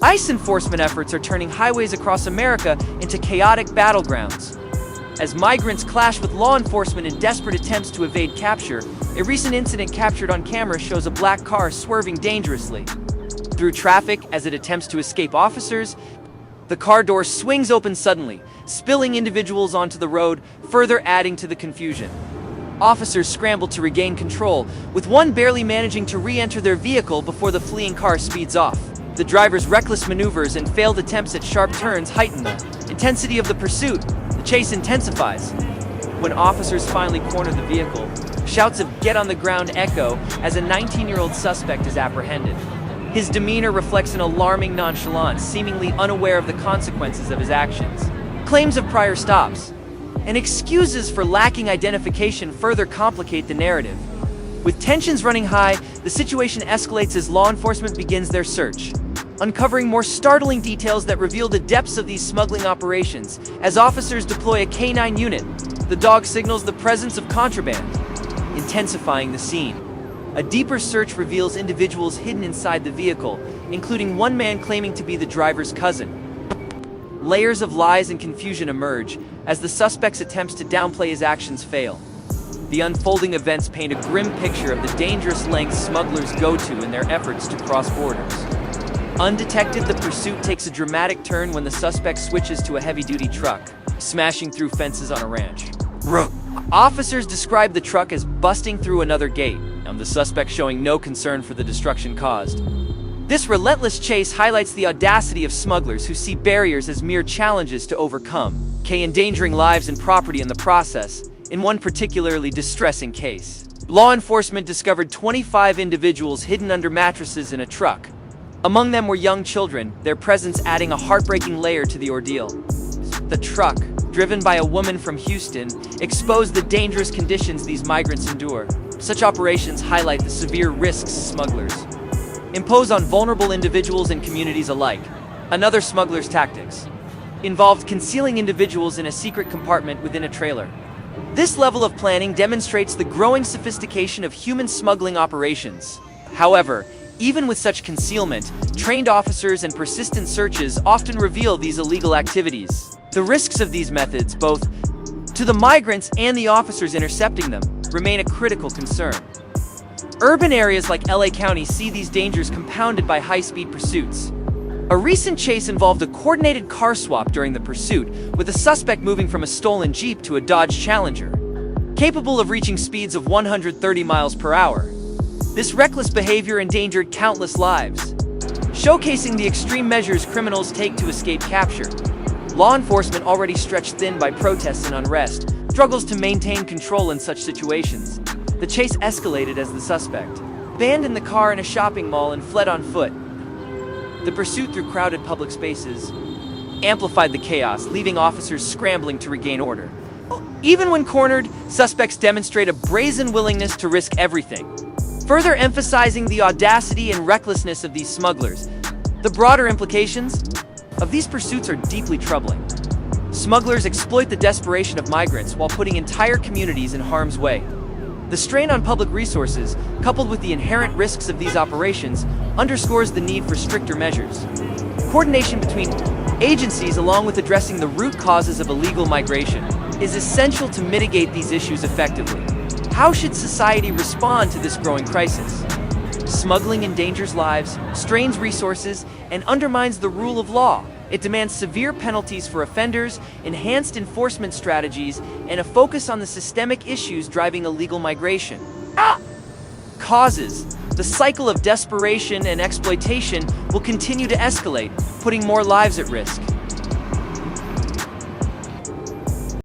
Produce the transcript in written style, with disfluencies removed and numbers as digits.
ICE enforcement efforts are turning highways across America into chaotic battlegrounds. As migrants clash with law enforcement in desperate attempts to evade capture, a recent incident captured on camera shows a black car swerving dangerously through traffic as it attempts to escape officers. The car door swings open suddenly, spilling individuals onto the road, further adding to the confusion. Officers scramble to regain control, with one barely managing to re-enter their vehicle before the fleeing car speeds off. The driver's reckless maneuvers and failed attempts at sharp turns heighten the intensity of the pursuit. The chase intensifies. When officers finally corner the vehicle, shouts of "get on the ground" echo as a 19-year-old suspect is apprehended. His demeanor reflects an alarming nonchalance, seemingly unaware of the consequences of his actions. Claims of prior stops and excuses for lacking identification further complicate the narrative. With tensions running high, the situation escalates as law enforcement begins their search, uncovering more startling details that reveal the depths of these smuggling operations. As officers deploy a K9 unit, the dog signals the presence of contraband, intensifying the scene. A deeper search reveals individuals hidden inside the vehicle, including one man claiming to be the driver's cousin. Layers of lies and confusion emerge as the suspect's attempts to downplay his actions fail. The unfolding events paint a grim picture of the dangerous lengths smugglers go to in their efforts to cross borders. Undetected, the pursuit takes a dramatic turn when the suspect switches to a heavy-duty truck, smashing through fences on a ranch. Officers describe the truck as busting through another gate, and the suspect showing no concern for the destruction caused. This relentless chase highlights the audacity of smugglers who see barriers as mere challenges to overcome, endangering lives and property in the process. In one particularly distressing case, law enforcement discovered 25 individuals hidden under mattresses in a truck. Among them were young children, their presence adding a heartbreaking layer to the ordeal. The truck, driven by a woman from Houston, exposed the dangerous conditions these migrants endure. Such operations highlight the severe risks smugglers impose on vulnerable individuals and communities alike. Another smuggler's tactics involved concealing individuals in a secret compartment within a trailer. This level of planning demonstrates the growing sophistication of human smuggling operations. However, even with such concealment, trained officers and persistent searches often reveal these illegal activities. The risks of these methods, both to the migrants and the officers intercepting them, remain a critical concern. Urban areas like LA County see these dangers compounded by high-speed pursuits. A recent chase involved a coordinated car swap during the pursuit, with a suspect moving from a stolen Jeep to a Dodge Challenger, capable of reaching speeds of 130 miles per hour. This reckless behavior endangered countless lives, showcasing the extreme measures criminals take to escape capture. Law enforcement, already stretched thin by protests and unrest, struggles to maintain control in such situations. The chase escalated as the suspect abandoned the car in a shopping mall and fled on foot. The pursuit through crowded public spaces amplified the chaos, leaving officers scrambling to regain order. Even when cornered, suspects demonstrate a brazen willingness to risk everything, further emphasizing the audacity and recklessness of these smugglers. The broader implications of these pursuits are deeply troubling. Smugglers exploit the desperation of migrants while putting entire communities in harm's way. The strain on public resources, coupled with the inherent risks of these operations, underscores the need for stricter measures. Coordination between agencies, along with addressing the root causes of illegal migration, is essential to mitigate these issues effectively. How should society respond to this growing crisis? Smuggling endangers lives, strains resources, and undermines the rule of law. It demands severe penalties for offenders, enhanced enforcement strategies, and a focus on the systemic issues driving illegal migration. Causes: the cycle of desperation and exploitation will continue to escalate, putting more lives at risk.